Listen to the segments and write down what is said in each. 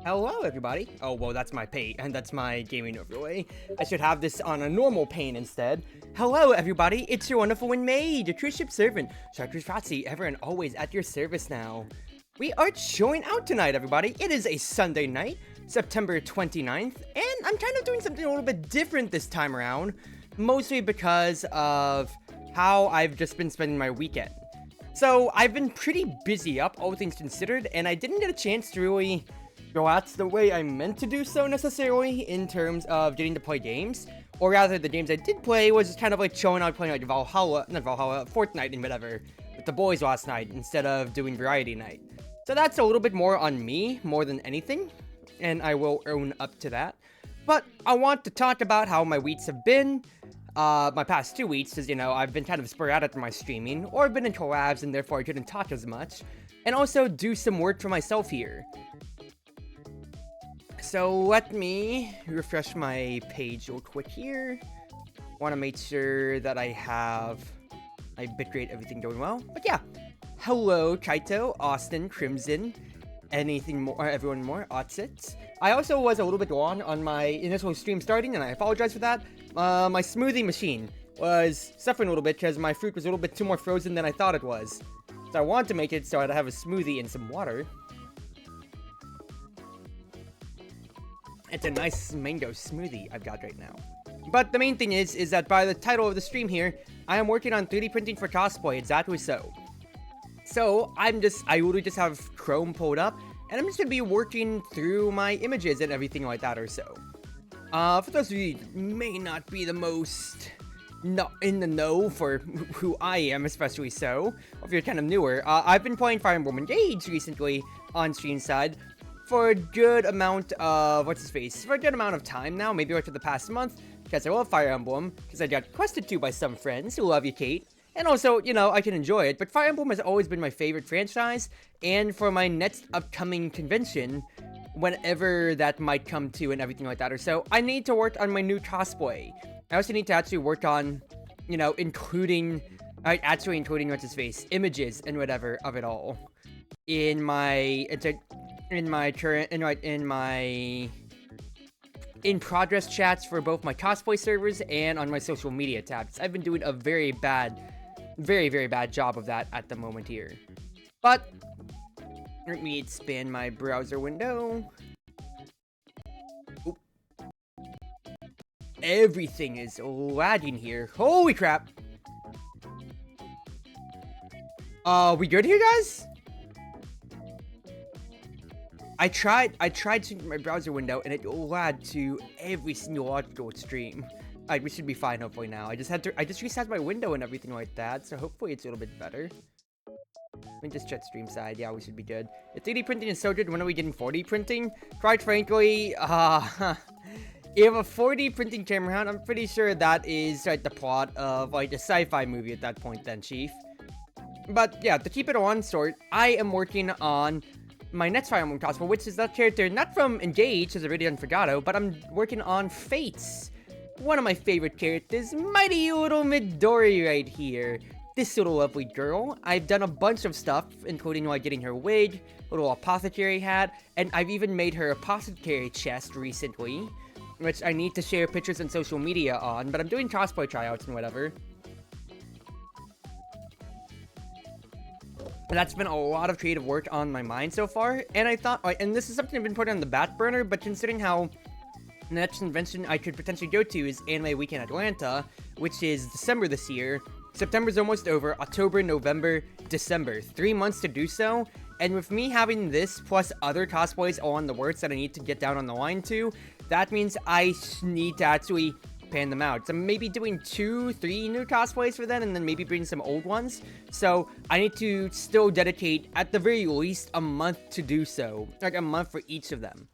Hello, everybody. Oh, well, that's my paint, and that's my gaming overlay. I should have this on a normal pane instead. Hello, everybody. It's your Wonderful Wind Mage, your true ship servant, Chartreuse Proxy, ever and always at your service now. We are showing out tonight, everybody. It is a Sunday night, September 29th, and I'm kind of doing something a little bit different this time around, mostly because of how I've just been spending my weekend. So, I've been pretty busy up, all things considered, and I didn't get a chance to really go out the way I meant to do so necessarily in terms of getting to play games. Or rather, the games I did play was just kind of like showing out playing like Fortnite and whatever with the boys last night instead of doing variety night. So that's a little bit more on me, more than anything, and I will own up to that. But I want to talk about how my weeks have been, my past 2 weeks, because, you know, I've been kind of sporadic in my streaming, or I've been in collabs and therefore I couldn't talk as much, and also do some work for myself here. So let me refresh my page real quick here. Want to make sure that I have my bitrate, everything going well. But yeah, hello Kaito, Austin, Crimson, anything more, everyone more, Otsit. I also was a little bit long on my initial stream starting, and I apologize for that. My smoothie machine was suffering a little bit because my fruit was a little bit too more frozen than I thought it was. So I wanted to make it so I'd have a smoothie and some water. It's a nice mango smoothie I've got right now. But the main thing is that by the title of the stream here, I am working on 3D printing for cosplay, exactly so. So, I literally just have Chrome pulled up, and I'm just gonna be working through my images and everything like that or so. For those of you who may not be the most not in the know for who I am, especially so, or if you're kind of newer, I've been playing Fire Emblem Engage recently on stream side, for a good amount of, for a good amount of time now, maybe like for the past month, because I love Fire Emblem, because I got requested to by some friends who love you, Kate, and also, you know, I can enjoy it, but Fire Emblem has always been my favorite franchise, and for my next upcoming convention, whenever that might come to and everything like that or so, I need to work on my new cosplay. I also need to actually work on, you know, including images and whatever of it all in my in progress chats for both my cosplay servers and on my social media tabs. I've been doing a very bad job of that at the moment here. But let me expand my browser window. Oop. Everything is lagging here. Holy crap. We good here, guys? I tried to my browser window and it lagged to every single logical stream. Alright, we should be fine hopefully now. I just reset my window and everything like that, so hopefully it's a little bit better. Let me just check stream side. Yeah, we should be good. If 3D printing is so good, when are we getting 4D printing? Quite frankly, if a 4D printing came around, I'm pretty sure that is like the plot of like a sci-fi movie at that point then, Chief. But yeah, to keep it on short, I am working on my next Fire Emblem cosplay, which is that character not from Engage, as already unforgotten, but I'm working on Fates. One of my favorite characters, mighty little Midori right here. This little lovely girl. I've done a bunch of stuff, including like getting her wig, little apothecary hat, and I've even made her apothecary chest recently, which I need to share pictures on social media on, but I'm doing cosplay tryouts and whatever. That's been a lot of creative work on my mind so far, and I thought, and this is something I've been putting on the back burner, but considering how the next convention I could potentially go to is Anime Weekend Atlanta, which is December this year. September's almost over, October, November, December, 3 months to do so, and with me having this plus other cosplays all on the works that I need to get down on the line to, that means I need to actually pan them out. So maybe doing 2-3 new cosplays for them, and then maybe bring some old ones. So I need to still dedicate at the very least a month to do so, like a month for each of them.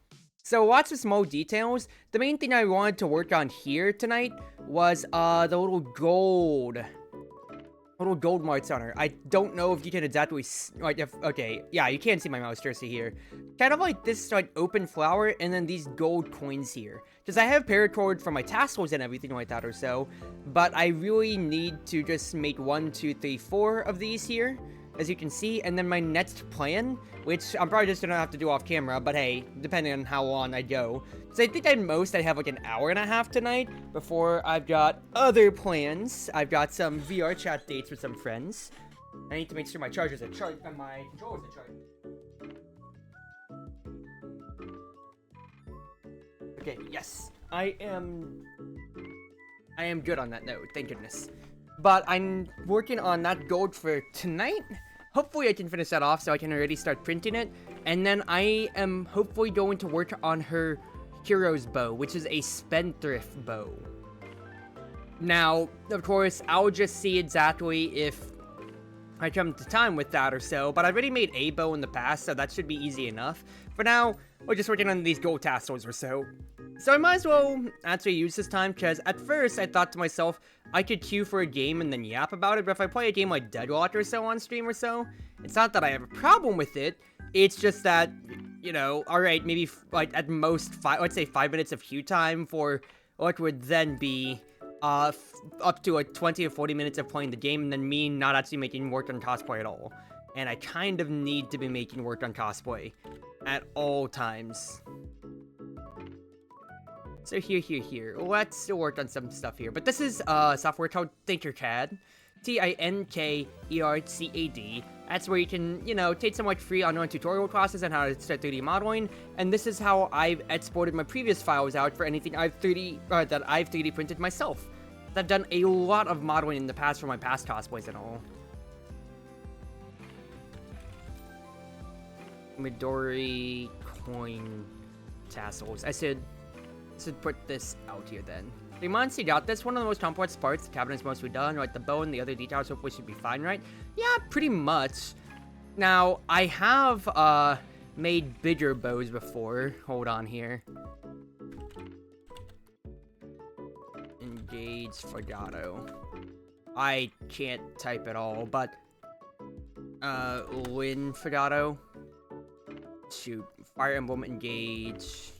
So lots of small details. The main thing I wanted to work on here tonight was the little gold marks on her. I don't know if you can exactly, okay, yeah, you can't see my mouse cursor here. Kind of like this, like, open flower, and then these gold coins here. Because I have paracord for my tassels and everything like that or so, but I really need to just make 1, 2, 3, 4 of these here. as you can see, and then my next plan, which I'm probably just gonna have to do off camera, but hey, depending on how long I go. So I think at most I have like an hour and a half tonight before I've got other plans. I've got some VR chat dates with some friends. I need to make sure my chargers are charged and my controllers are charged. Okay, yes. I am good on that note, thank goodness. But I'm working on that gold for tonight. Hopefully I can finish that off so I can already start printing it. And then I am hopefully going to work on her hero's bow, which is a spendthrift bow. Now, of course, I'll just see exactly if I come to time with that or so, but I've already made a bow in the past, so that should be easy enough. For now, we're just working on these gold tassels or so. So I might as well actually use this time, because at first I thought to myself, I could queue for a game and then yap about it, but if I play a game like Deadlock or so on stream or so, it's not that I have a problem with it, it's just that, you know, alright, maybe like at most, let's say 5 minutes of queue time for what would then be up to like 20 or 40 minutes of playing the game, and then me not actually making work on cosplay at all. And I kind of need to be making work on cosplay at all times. So here. Let's work on some stuff here. But this is software called Tinkercad. Tinkercad. That's where you can, you know, take some like free online tutorial classes on how to start 3D modeling. And this is how I've exported my previous files out for anything that I've 3D printed myself. I've done a lot of modeling in the past for my past cosplays and all. Midori coin tassels. I should put this out here then. The Monster got this. One of the most complex parts. The cabinet's mostly done, right? The bow and the other details hopefully should be fine, right? Yeah, pretty much. Now, I have made bigger bows before. Hold on here. Engage Fagato. I can't type at all, but Win Fagato. Shoot. Fire Emblem Engage.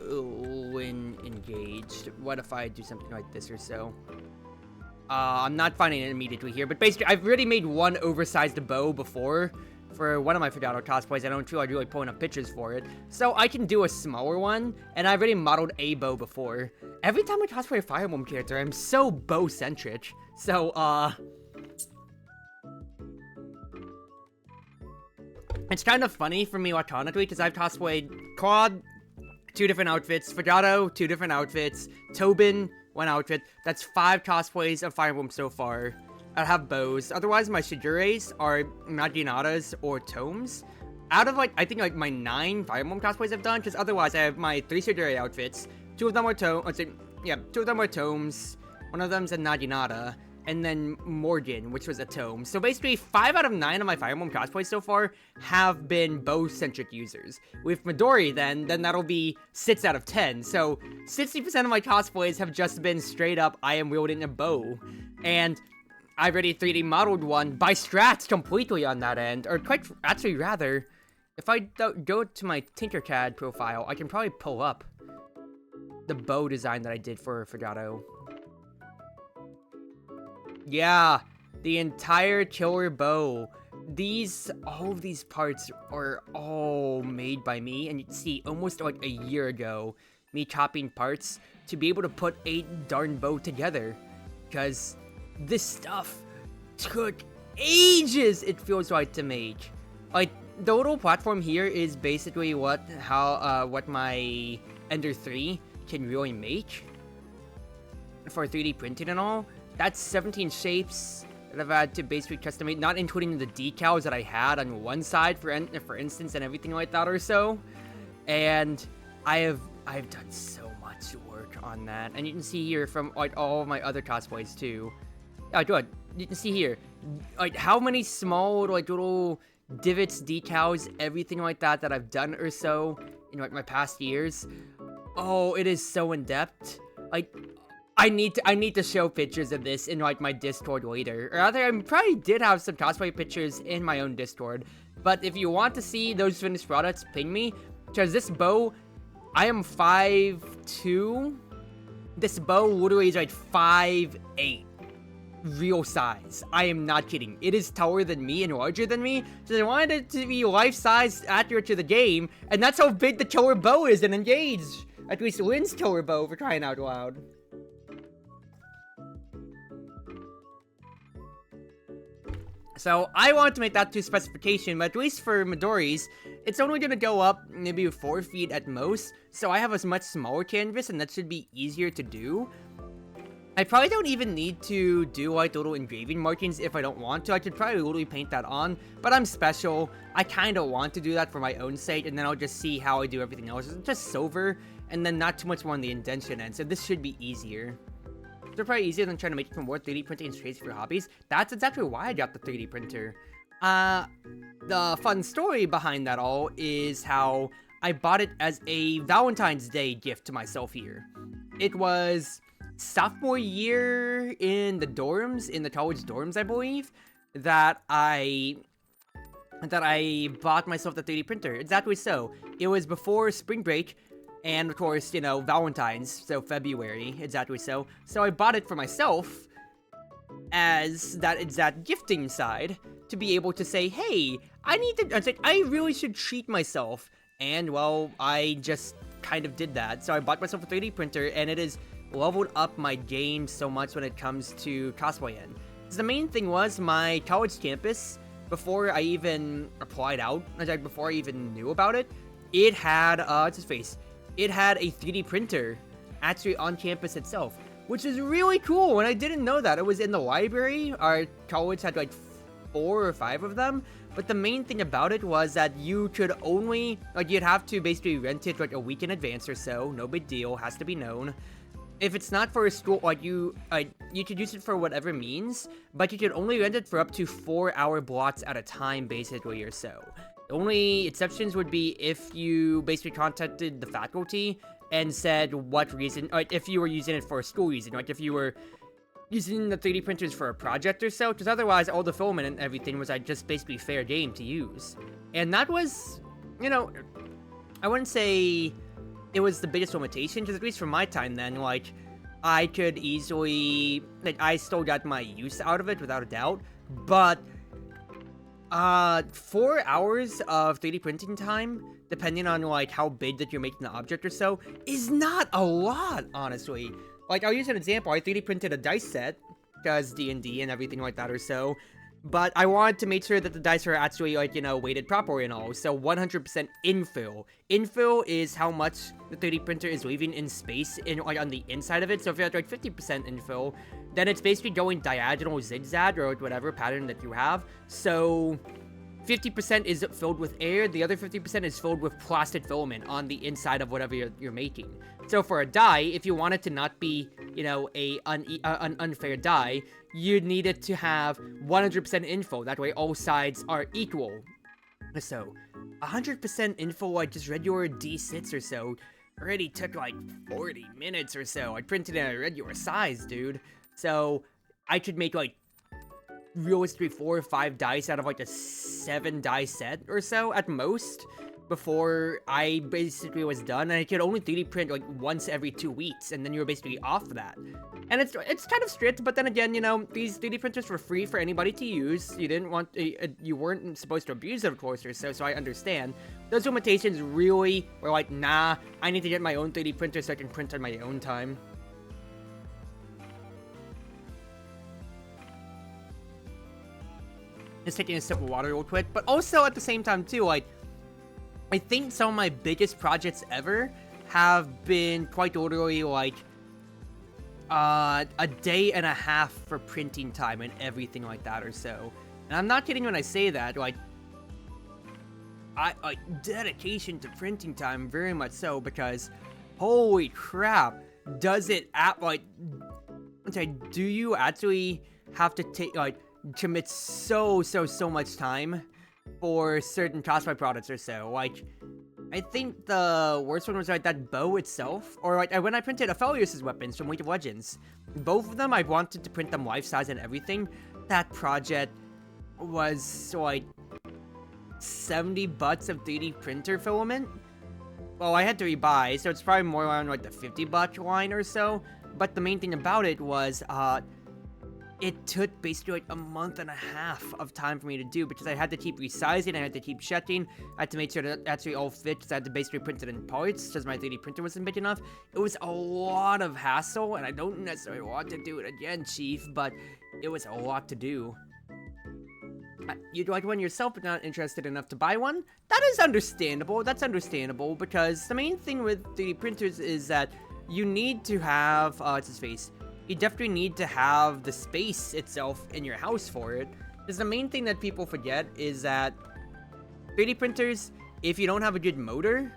When engaged. What if I do something like this or so? I'm not finding it immediately here, but basically, I've already made one oversized bow before for one of my Fagato cosplays. I don't feel like really pulling up pictures for it, so I can do a smaller one, and I've already modeled a bow before. Every time I cosplay a Fire Emblem character, I'm so bow-centric, so, it's kind of funny for me electronically, because I've cosplayed Claude, 2 different outfits, Fagato, 2 different outfits, Tobin, 1 outfit. That's 5 cosplays of Fire Emblem so far. I have bows. Otherwise, my Shigure's are Naginatas or Tomes. Out of, like, I think, like, my 9 Fire Emblem cosplays I've done, because otherwise I have my 3 Shigure outfits. 2 of them are Tomes, 2 of them are Tomes, 1 of them's a Naginata, and then Morgan, which was a Tome. So basically, 5 out of 9 of my Fire Emblem cosplays so far have been bow-centric users. With Midori, then that'll be 6 out of 10. So 60% of my cosplays have just been straight up, I am wielding a bow. And I've already 3D modeled one by strats completely on that end. Or quite, actually rather, if I go to my Tinkercad profile, I can probably pull up the bow design that I did for Fagato. Yeah, the entire killer bow. All of these parts are all made by me, and you can see almost like a year ago, me chopping parts to be able to put a darn bow together. Because this stuff took ages, it feels like, to make. Like, the little platform here is basically what my Ender 3 can really make for 3D printing and all. That's 17 shapes that I've had to basically custom make, not including the decals that I had on one side, for instance, and everything like that or so. And I've done so much work on that, and you can see here from like all of my other cosplays too. Good. You can see here, like how many small like little divots, decals, everything like that I've done or so in like my past years. Oh, it is so in depth. Like, I need to show pictures of this in like my Discord later. Or rather, I probably did have some cosplay pictures in my own Discord. But if you want to see those finished products, ping me. Because this bow, I am 5'2". This bow literally is like 5'8". real size. I am not kidding. It is taller than me and larger than me, so they wanted it to be life-size, accurate to the game, and that's how big the killer bow is and engaged. At least Lynn's killer bow, for crying out loud. So I wanted to make that to specification, but at least for Midori's, it's only going to go up maybe 4 feet at most, so I have a much smaller canvas, and that should be easier to do. I probably don't even need to do like little engraving markings if I don't want to. I could probably literally paint that on, but I'm special. I kind of want to do that for my own sake, and then I'll just see how I do everything else. It's just silver, and then not too much more on the indentation end, so this should be easier. They're probably easier than trying to make it for more 3D printing and trades for hobbies. That's exactly why I got the 3D printer. The fun story behind that all is how I bought it as a Valentine's Day gift to myself here. It was sophomore year in the dorms, in the college dorms, I believe, that I bought myself the 3D printer. Exactly so. It was before spring break. And of course, you know, Valentine's, so February, exactly so. So I bought it for myself as that exact gifting side to be able to say, hey, I really should treat myself. And well, I just kind of did that. So I bought myself a 3D printer, and it has leveled up my game so much when it comes to cosplay in. So the main thing was my college campus, before I even applied out, before I even knew about it, it had, what's his face? It had a 3D printer actually on campus itself, which is really cool, and I didn't know that. It was in the library. Our college had like 4 or 5 of them, but the main thing about it was that you could only, like, you'd have to basically rent it like a week in advance or so. No big deal, has to be known. If it's not for a school, like, you could use it for whatever means, but you could only rent it for up to 4-hour blocks at a time, basically, or so. The only exceptions would be if you basically contacted the faculty and said what reason, like if you were using it for a school reason, like if you were using the 3D printers for a project or so, because otherwise all the filament and everything was like just basically fair game to use. And that was, you know, I wouldn't say it was the biggest limitation, because at least for my time then, like, I could easily, like, I still got my use out of it without a doubt, but 4 hours of 3D printing time, depending on, like, how big that you're making the object or so, is not a lot, honestly. Like, I'll use an example. I 3D printed a dice set, because D&D and everything like that or so, but I wanted to make sure that the dice are actually, like, you know, weighted properly and all, so 100% infill. Infill is how much the 3D printer is leaving in space, like, on the inside of it, so if you have, like, 50% infill, then it's basically going diagonal zigzag, or whatever pattern that you have, so 50% is filled with air, the other 50% is filled with plastic filament on the inside of whatever you're making. So for a die, if you want it to not be, you know, an unfair die, you need it to have 100% info, that way all sides are equal. So, 100% info, like just regular D6 or so, already took like 40 minutes or so. I printed in a regular size, dude. So, I could make like realistically 4 or 5 dice out of like a 7 die set or so at most before I basically was done, and I could only 3D print like once every 2 weeks, and then you're basically off that. And it's kind of strict, but then again, you know, these 3D printers were free for anybody to use. You didn't want, you weren't supposed to abuse it, of course, or so I understand. Those limitations really were like, nah, I need to get my own 3D printer so I can print on my own time. Just taking a sip of water real quick, but also at the same time too, like, I think some of my biggest projects ever have been quite literally like a day and a half for printing time and everything like that or so. And I'm not kidding when I say that, like, dedication to printing time, very much so, because holy crap, does it do you actually have to take, like, commit so much time for certain cosplay products or so. Like, I think the worst one was like that bow itself, or like when I printed Aphelios' weapons from League of Legends. Both of them, I wanted to print them life size and everything. That project was like 70 bucks of 3D printer filament. Well, I had to rebuy, so it's probably more around like the 50 buck line or so. But the main thing about it was, it took basically like a month and a half of time for me to do because I had to keep resizing, I had to keep checking, I had to make sure that it actually all fit because I had to basically print it in parts because my 3D printer wasn't big enough. It was a lot of hassle, and I don't necessarily want to do it again, Chief, but it was a lot to do. You'd like one yourself but not interested enough to buy one? That is understandable. That's understandable because the main thing with 3D printers is that you need to have, what's his face? You definitely need to have the space itself in your house for it. Because the main thing that people forget is that 3D printers, if you don't have a good motor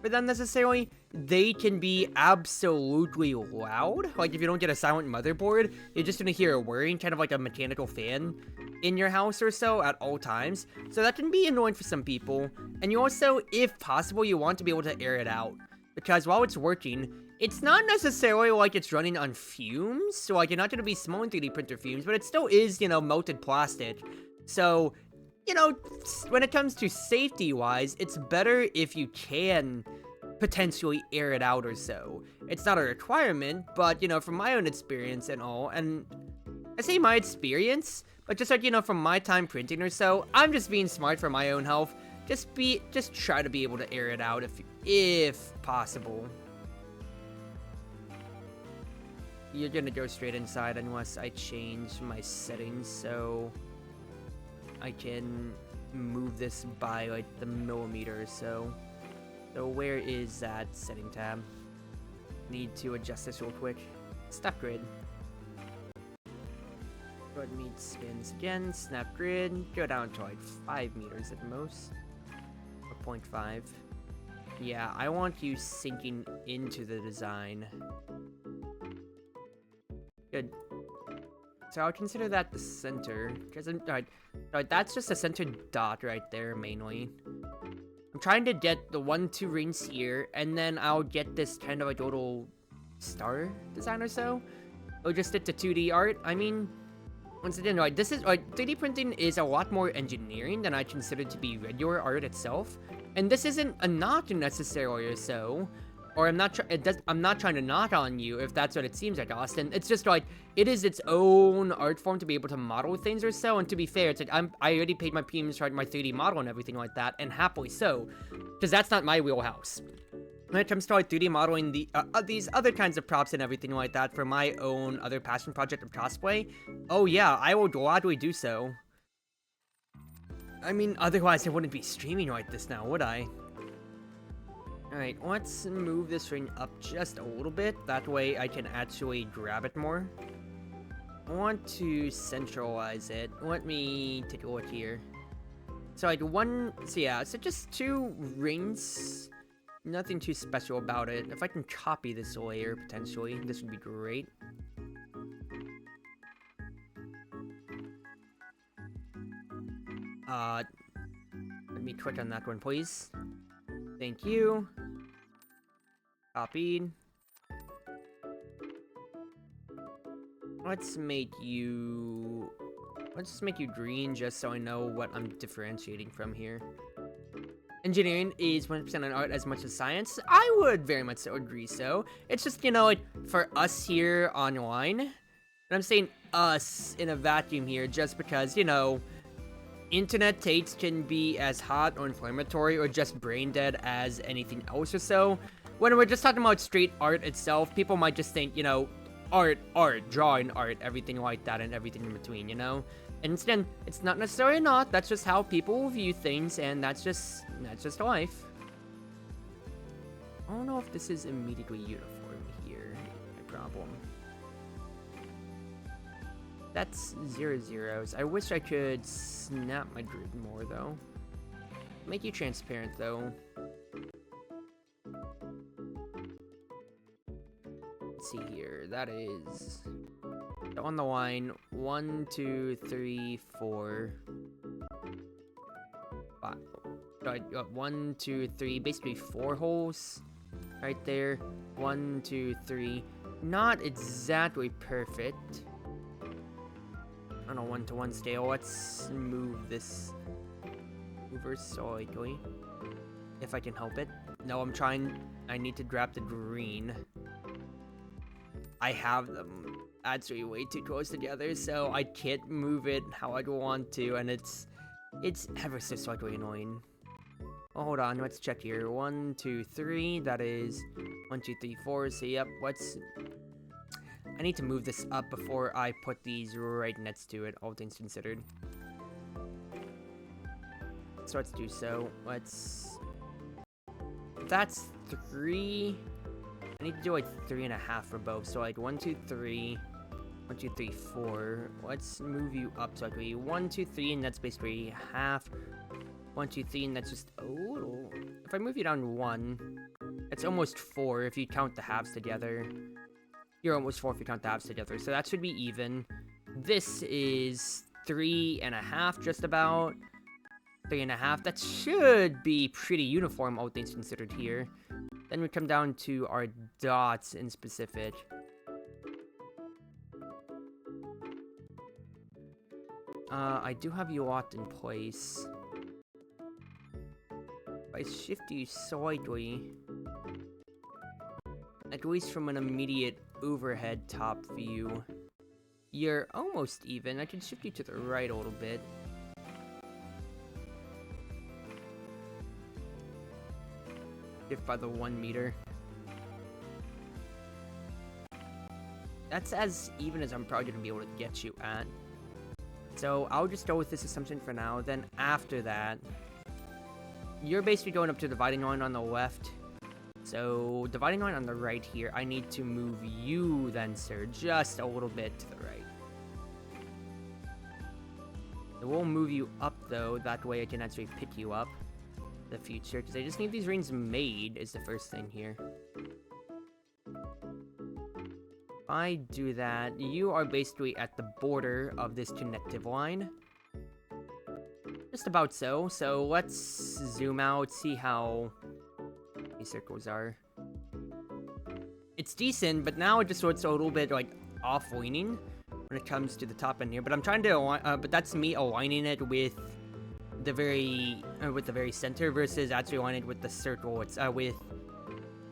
for them necessarily, they can be absolutely loud. Like if you don't get a silent motherboard, you're just gonna hear a whirring, kind of like a mechanical fan in your house or so at all times. So that can be annoying for some people. And you also, if possible, you want to be able to air it out. Because while it's working, it's not necessarily like it's running on fumes, so like you're not going to be smelling 3D printer fumes, but it still is, you know, melted plastic. So, you know, when it comes to safety-wise, it's better if you can potentially air it out or so. It's not a requirement, but, you know, from my own experience and all, and I say my experience, but just like, you know, from my time printing or so, I'm just being smart for my own health. Just try to be able to air it out if possible. You're gonna go straight inside unless I change my settings so I can move this by like the millimeter or so. So where is that setting tab? Need to adjust this real quick. Snap grid. Go ahead and meet spins again. Snap grid. Go down to like 5 meters at most. Or 0.5. Yeah, I want you sinking into the design. Good. So I'll consider that the center, because that's just a center dot right there, mainly. I'm trying to get the 1-2 rings here, and then I'll get this kind of like little star design or so. I'll just stick to 2D art. I mean, once again, this is 3D printing is a lot more engineering than I consider to be regular art itself, and this isn't a knock necessarily or so. Or I'm not trying to knock on you if that's what it seems like, Austin. It's just like, it is its own art form to be able to model things or so, and to be fair, it's like, I already paid my premiums for my 3D model and everything like that, and happily so, because that's not my wheelhouse. When it comes to like 3D modeling these other kinds of props and everything like that for my own other passion project of cosplay, oh yeah, I will gladly do so. I mean, otherwise I wouldn't be streaming like this now, would I? Alright, let's move this ring up just a little bit. That way I can actually grab it more. I want to centralize it. Let me take a look here. So like so just 2 rings. Nothing too special about it. If I can copy this layer, potentially, this would be great. Let me click on that one, please. Thank you. Copied. Let's make you green just so I know what I'm differentiating from here. Engineering is 100% on art as much as science. I would very much so agree so. It's just, you know, like, for us here online, and I'm saying us in a vacuum here just because, you know, internet takes can be as hot or inflammatory or just brain dead as anything else or so. When we're just talking about straight art itself, people might just think, you know, art, drawing art, everything like that and everything in between, you know? And instead, it's not necessarily not, that's just how people view things, and that's just life. I don't know if this is immediately uniform here, my problem. That's 0 zeros. I wish I could snap my grid more, though. Make you transparent, though. Let's see here. That is... on the line, 1, 2, 3, 4... 5. 1, 2, 3, basically 4 holes. Right there. 1, 2, 3. Not exactly perfect. On a 1-to-1 scale, let's move this over slightly, if I can help it. No, I need to grab the green. I have them. actually way too close together, so I can't move it how I'd want to, and it's ever so slightly annoying. Oh, hold on, let's check here. 1, 2, 3, that is 1, 2, 3, 4, so yep, I need to move this up before I put these right next to it, all things considered. So let's do so. That's 3. I need to do like 3.5 for both. So like 1, 2, 3, 1, 2, 3, 4. Let's move you up so like 1, 2, 3, and that's basically half. 1, 2, 3, and that's just a little. If I move you down 1, it's almost 4 if you count the halves together. You're almost 4 if you count the halves together, so that should be even. This is 3.5, just about. 3.5. That should be pretty uniform, all things considered here. Then we come down to our dots in specific. I do have you locked in place. If I shift you slightly, at least from an immediate overhead top view, you're almost even. I can shift you to the right a little bit. Shift by the 1 meter. That's as even as I'm probably going to be able to get you at. So I'll just go with this assumption for now. Then after that, you're basically going up to the dividing line on the left. So dividing line on the right here, I need to move you then, sir, just a little bit to the right. It will move you up though, that way I can actually pick you up in the future, because I just need these rings made is the first thing here. If I do that, you are basically at the border of this connective line. Just about so. So let's zoom out, see how these circles are. It's decent, but now it just looks a little bit like off-leaning when it comes to the top end here. But I'm trying to align, but that's me aligning it with the very center versus actually aligning it with the circle. It's with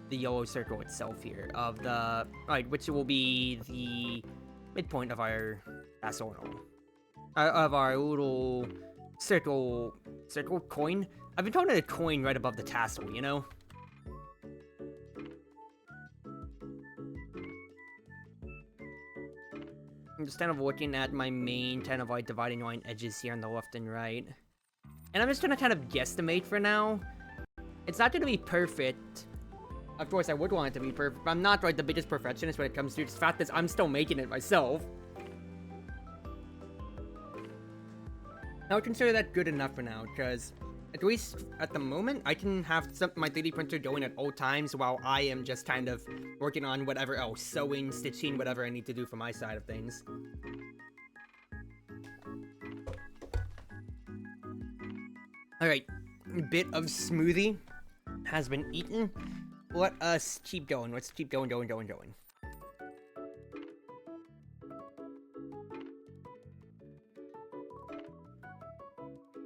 the yellow circle itself here of the which will be the midpoint of our tassel of our little circle coin. I've been calling it a coin right above the tassel, you know. I'm just kind of looking at my main kind of like dividing line edges here on the left and right. And I'm just gonna kind of guesstimate for now. It's not gonna be perfect. Of course, I would want it to be perfect, but I'm not like the biggest perfectionist when it comes to it. The fact is, I'm still making it myself. I would consider that good enough for now, because at least at the moment, I can have my 3D printer going at all times while I am just kind of working on whatever else, sewing, stitching, whatever I need to do for my side of things. Alright, a bit of smoothie has been eaten. Let us keep going. Let's keep going.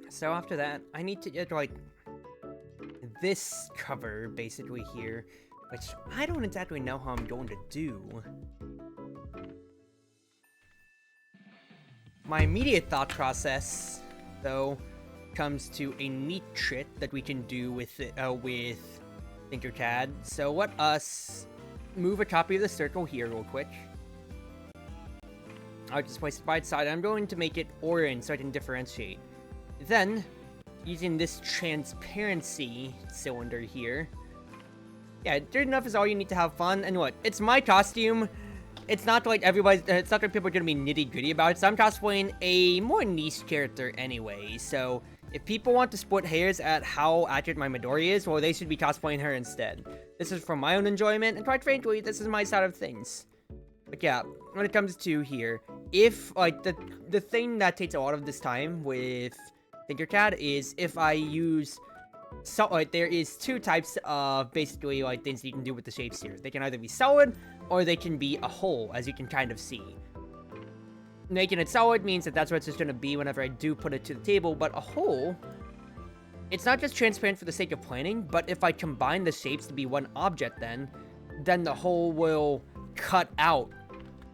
So after that, I need to get like this cover basically here, which I don't exactly know how I'm going to do. My immediate thought process, though, comes to a neat trick that we can do with Tinkercad. So let us move a copy of the circle here real quick. I'll just place it by its side. I'm going to make it orange so I can differentiate. Then, using this transparency cylinder here. Yeah, good enough is all you need to have fun. And what? It's my costume. It's not like it's not like people are gonna be nitty-gritty about it. So I'm cosplaying a more niche character anyway. So if people want to split hairs at how accurate my Midori is, well, they should be cosplaying her instead. This is for my own enjoyment, and quite frankly, this is my side of things. But yeah, when it comes to here, if, like, the thing that takes a lot of this time with Tinkercad is if I use... So, like, there is two types of, basically, like, things that you can do with the shapes here. They can either be solid, or they can be a hole, as you can kind of see. Making it solid means that that's what it's just going to be whenever I do put it to the table, but a hole, it's not just transparent for the sake of planning, but if I combine the shapes to be one object then the hole will cut out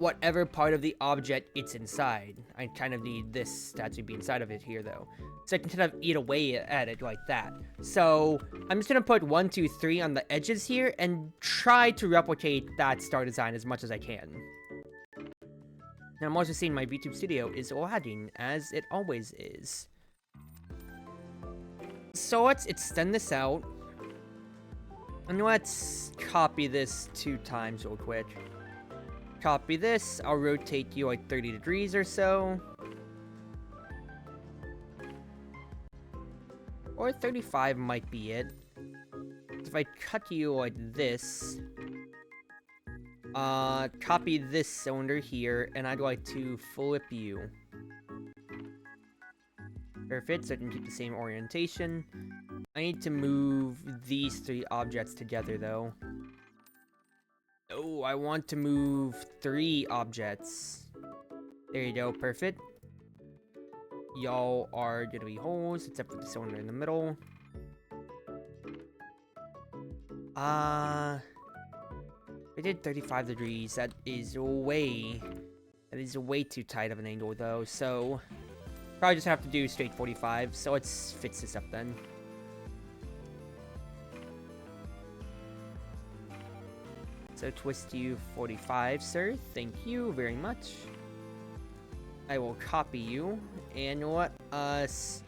whatever part of the object it's inside. I kind of need this to actually be inside of it here, though. So I can kind of eat away at it like that. So I'm just gonna put 1, 2, 3 on the edges here and try to replicate that star design as much as I can. Now I'm also seeing my VTube studio is lagging, as it always is. So let's extend this out. And let's copy this 2 times real quick. Copy this, I'll rotate you like 30 degrees or so. Or 35 might be it. If I cut you like this, copy this cylinder here, and I'd like to flip you. Perfect, so I can keep the same orientation. I need to move these 3 objects together, though. Oh, I want to move 3 objects. There you go, perfect. Y'all are gonna be holes, except for the cylinder in the middle. I did 35 degrees. That is way too tight of an angle, though. So probably just have to do straight 45. So let's fix this up then. So twist you 45, sir. Thank you very much. I will copy you, and let us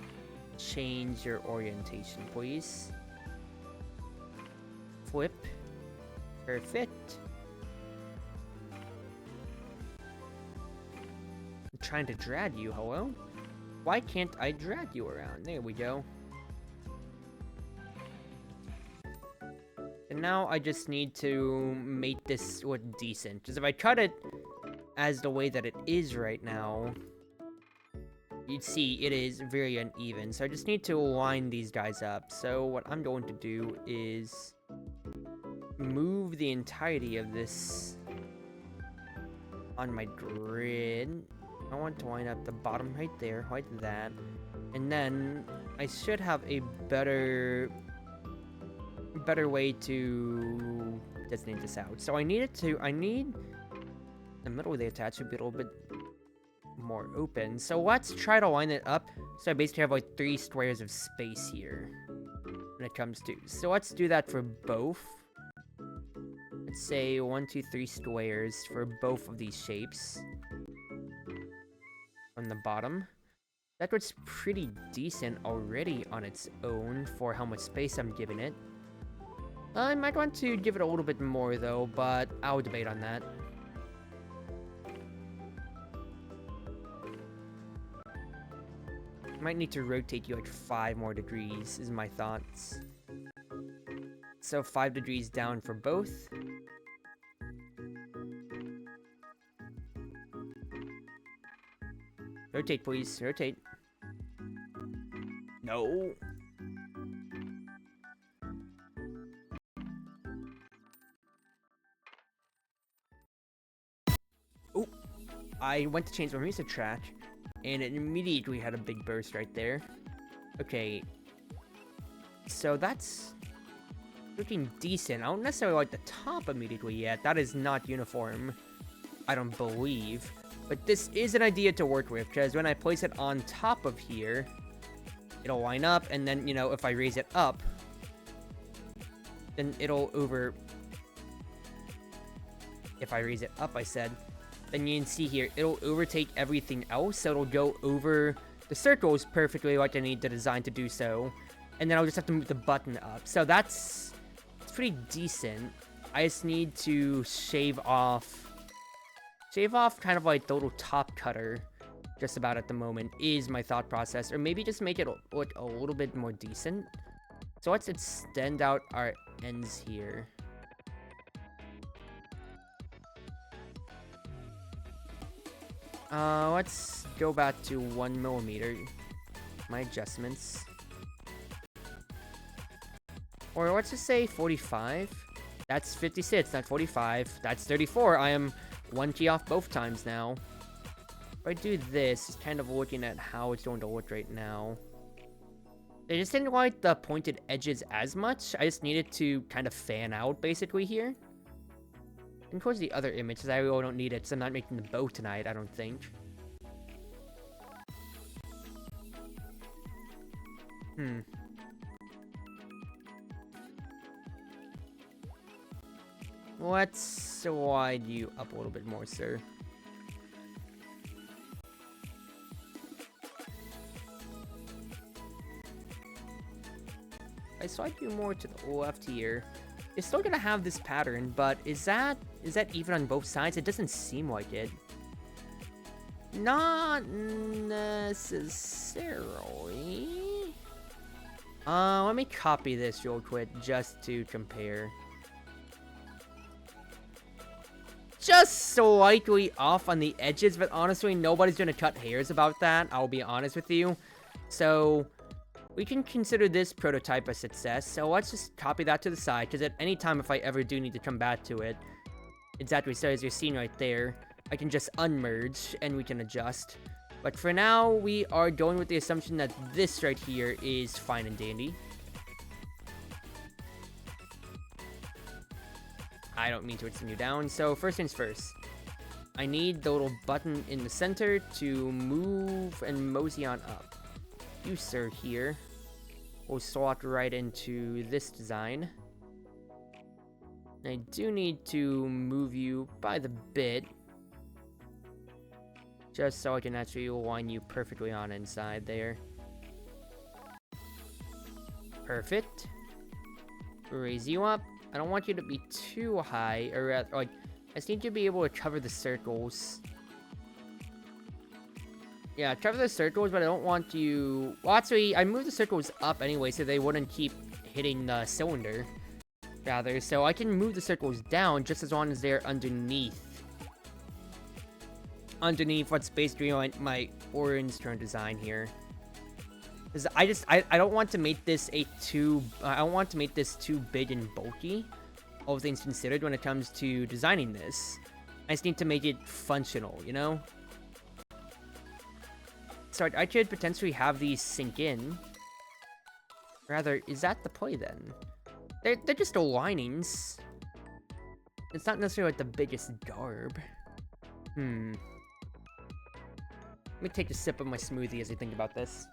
change your orientation, please. Flip. Perfect. I'm trying to drag you, hello? Why can't I drag you around? There we go. And now I just need to make this look decent. Because if I cut it as the way that it is right now, you'd see it is very uneven. So I just need to line these guys up. So what I'm going to do is move the entirety of this on my grid. I want to line up the bottom right there, like that. And then I should have a better way to designate this out. So I need the middle of the attach to be a little bit more open. So let's try to line it up so I basically have like 3 squares of space here when it comes to. So let's do that for both. Let's say 1, 2, 3 squares for both of these shapes on the bottom. That looks pretty decent already on its own for how much space I'm giving it. I might want to give it a little bit more though, but I'll debate on that. Might need to rotate you like 5 more degrees is my thoughts. So 5 degrees down for both. Rotate, please. Rotate. No. Oh, I went to change my music track, and it immediately had a big burst right there. Okay. So that's looking decent. I don't necessarily like the top immediately yet. That is not uniform, I don't believe. But this is an idea to work with, because when I place it on top of here, it'll line up, and then, you know, if I raise it up, then it'll if I raise it up, I said, then you can see here, it'll overtake everything else, so it'll go over the circles perfectly like I need the design to do so, and then I'll just have to move the button up. So it's pretty decent. I just need to shave off kind of like the little top cutter just about at the moment is my thought process, or maybe just make it look a little bit more decent. So let's extend out our ends here. Let's go back to 1mm, my adjustments. Or let's just say 45. That's 56, not 45. That's 34. I am 1 key off both times now. If I do this, just kind of looking at how it's going to look right now. I just didn't like the pointed edges as much. I just needed to kind of fan out basically here. And towards the other image, because I really don't need it, so I'm not making the bow tonight, I don't think. Let's widen you up a little bit more, sir. I slide you more to the left here. It's still gonna have this pattern, but is that even on both sides? It doesn't seem like it. Not necessarily. Let me copy this real quick just to compare. Just slightly off on the edges, but honestly, nobody's gonna cut hairs about that. I'll be honest with you. So we can consider this prototype a success, so let's just copy that to the side, because at any time if I ever do need to come back to it, exactly so as you're seeing right there, I can just unmerge, and we can adjust. But for now, we are going with the assumption that this right here is fine and dandy. I don't mean to extend you down, so first things first. I need the little button in the center to move and mosey on up. You, sir, here will slot right into this design. I do need to move you by the bit, just so I can actually line you perfectly on inside there. Perfect. Raise you up. I don't want you to be too high, or rather, like, I just need to be able to cover the circles. Yeah, cover the circles, but I don't want you... Well, actually, I moved the circles up anyway, so they wouldn't keep hitting the cylinder, rather. So I can move the circles down just as long as they're underneath. Underneath what's basically like my orange turn design here. Because I don't want to make this I don't want to make this too big and bulky, all things considered, when it comes to designing this. I just need to make it functional, you know? So I could potentially have these sink in. Rather, is that the play then? They're just linings. It's not necessarily like the biggest garb. Let me take a sip of my smoothie as I think about this.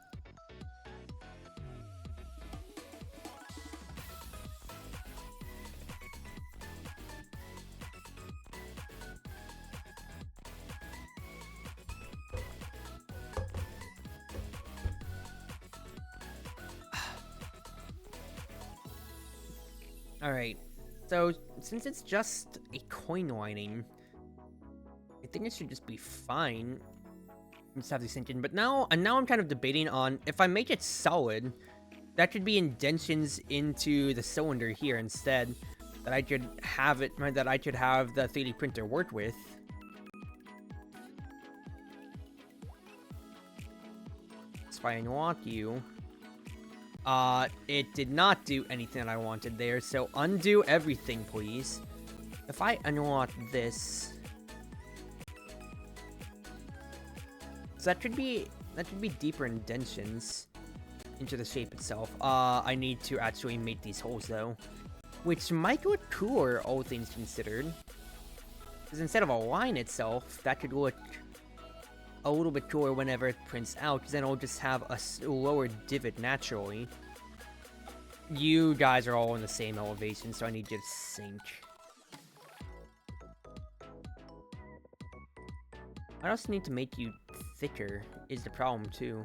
Alright, so since it's just a coin lining, I think it should just be fine. Just have to sink in. But now I'm kind of debating on if I make it solid, that could be indentions into the cylinder here instead. That I could have the 3D printer work with. So if I unlock you. It did not do anything that I wanted there, so undo everything, please. If I unlock this... So that could be deeper indentions into the shape itself. I need to actually make these holes, though. Which might look cooler, all things considered. Because instead of a line itself, that could look a little bit cooler whenever it prints out, because then it'll just have a lower divot naturally. You guys are all in the same elevation, so I need you to sink. I also need to make you thicker, is the problem too.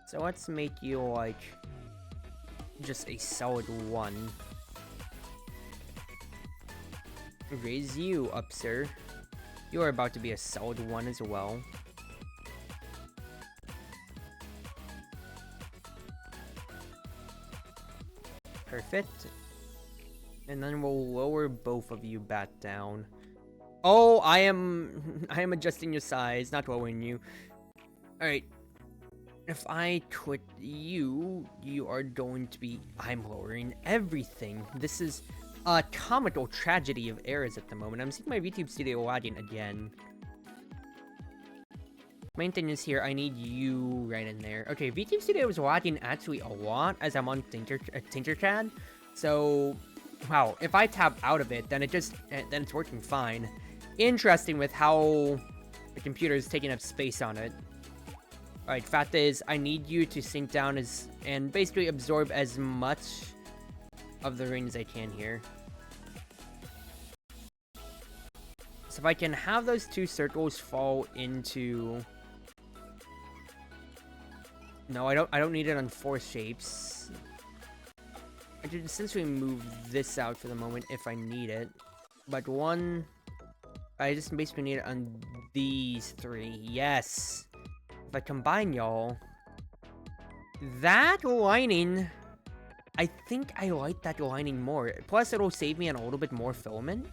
So let's make you like just a solid 1. Raise you up, sir. You are about to be a solid 1 as well. Perfect. And then we'll lower both of you back down. Oh, I am adjusting your size, not lowering you. Alright. If I quit you, you are going to be... I'm lowering everything. This is a comical tragedy of errors at the moment. I'm seeing my VTube studio lagging again. Main thing is here, I need you right in there. Okay, VTube Studio is lagging actually a lot as I'm on Tinkercad. So, wow, if I tap out of it, then then it's working fine. Interesting with how the computer is taking up space on it. Alright, fact is, I need you to sink down and basically absorb as much of the ring as I can here. So if I can have those two circles fall into... No, I don't need it on 4 shapes. I could essentially move this out for the moment if I need it. But I just basically need it on these 3. Yes! If I combine y'all... That lining... I think I like that lining more. Plus, it'll save me on a little bit more filament.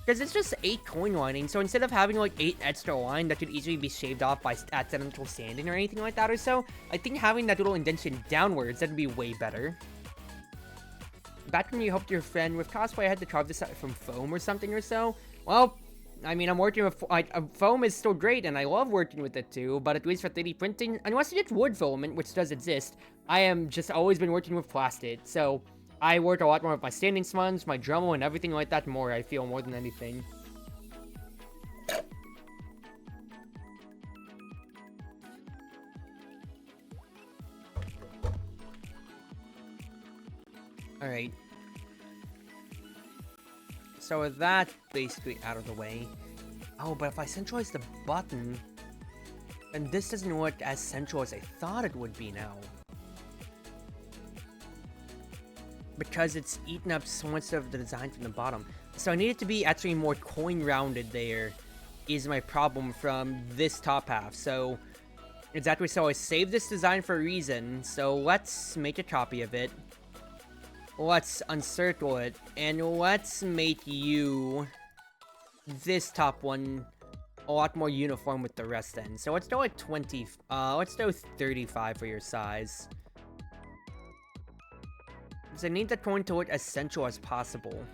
Because it's just 8 coin lining, so instead of having like 8 extra line that could easily be shaved off by accidental sanding or anything like that or so, I think having that little indentation downwards, that'd be way better. Back when you helped your friend with cosplay, I had to carve this out from foam or something or so. Well, I mean, I'm working with, foam is still great, and I love working with it too, but at least for 3D printing, unless you get wood filament, which does exist, I am just always been working with plastic, so I work a lot more with my standing sponge, my Dremel, and everything like that more, I feel, more than anything. Alright. So with that basically out of the way... Oh, but if I centralize the button... then this doesn't look as central as I thought it would be now. Because it's eaten up so much of the design from the bottom. So I need it to be actually more coin-rounded there, is my problem from this top half. So, exactly, so I saved this design for a reason, so let's make a copy of it. Let's uncircle it, and let's make you, this top one, a lot more uniform with the rest then. So let's go at 20, let's go 35 for your size. Because I need the coin to look as central as possible.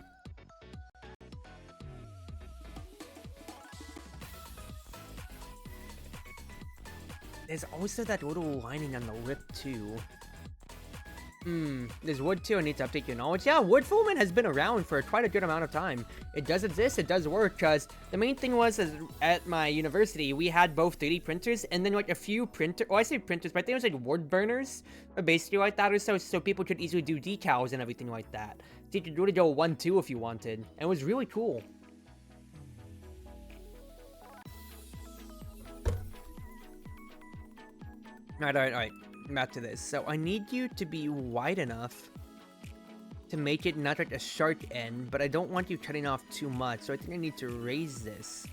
There's also that little lining on the lip too. There's wood too, I need to update your knowledge. Yeah, wood filament has been around for quite a good amount of time. It does exist, it does work, because the main thing was at my university, we had both 3D printers, and then like a few I say printers, but I think it was like wood burners, or basically like that or so people could easily do decals and everything like that. So you could really go 1-2 if you wanted, and it was really cool. Alright. Back to this. So I need you to be wide enough to make it not like a sharp end, but I don't want you cutting off too much, so I think I need to raise this.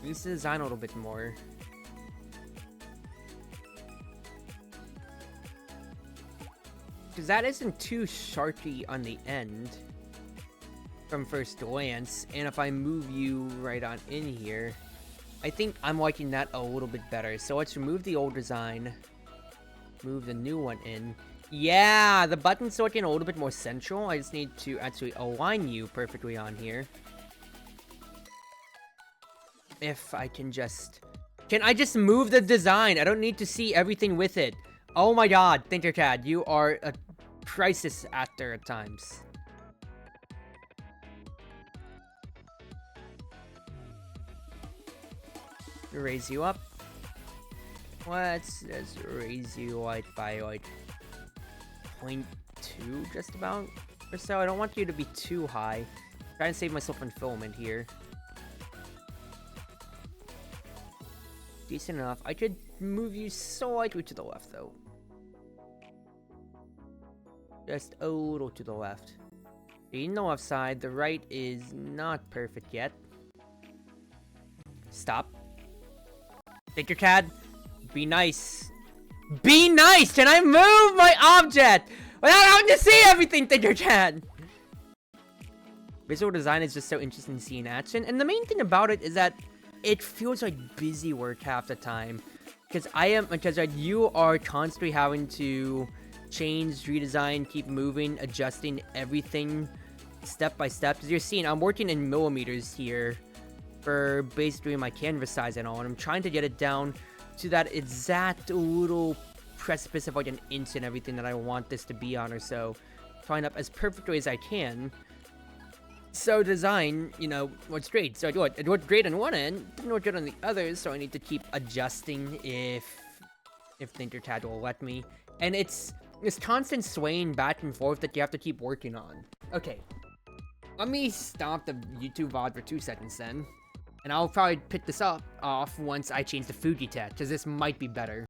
Raise the design a little bit more. Because that isn't too sharpy on the end from first glance, and if I move you right on in here, I think I'm liking that a little bit better. So let's remove the old design. Move the new one in. Yeah, the button's looking a little bit more central. I just need to actually align you perfectly on here. If I can just... Can I just move the design? I don't need to see everything with it. Oh my god, Tinkercad, you are a crisis actor at times. Raise you up. Let's just raise you like by like 0.2 just about or so. I don't want you to be too high. Try and save myself on filament here. Decent enough. I could move you slightly to the left though. Just a little to the left. In the left side, the right is not perfect yet. Stop. Tinkercad, be nice. Be nice! Can I move my object without having to see everything, Tinkercad? Visual design is just so interesting to see in action, and the main thing about it is that it feels like busy work half the time. Because you are constantly having to change, redesign, keep moving, adjusting everything step by step. As you're seeing, I'm working in millimeters here. for basically my canvas size and all, and I'm trying to get it down to that exact little precipice of like an inch and everything that I want this to be on or so. Trying up as perfectly as I can. So design, you know, what's great. So it worked great on one end, didn't work good on the other, so I need to keep adjusting if the intertag will let me. And it's this constant swaying back and forth that you have to keep working on. Okay, let me stop the YouTube VOD for 2 seconds then. And I'll probably pick this up off once I change the Fuji tech, because this might be better.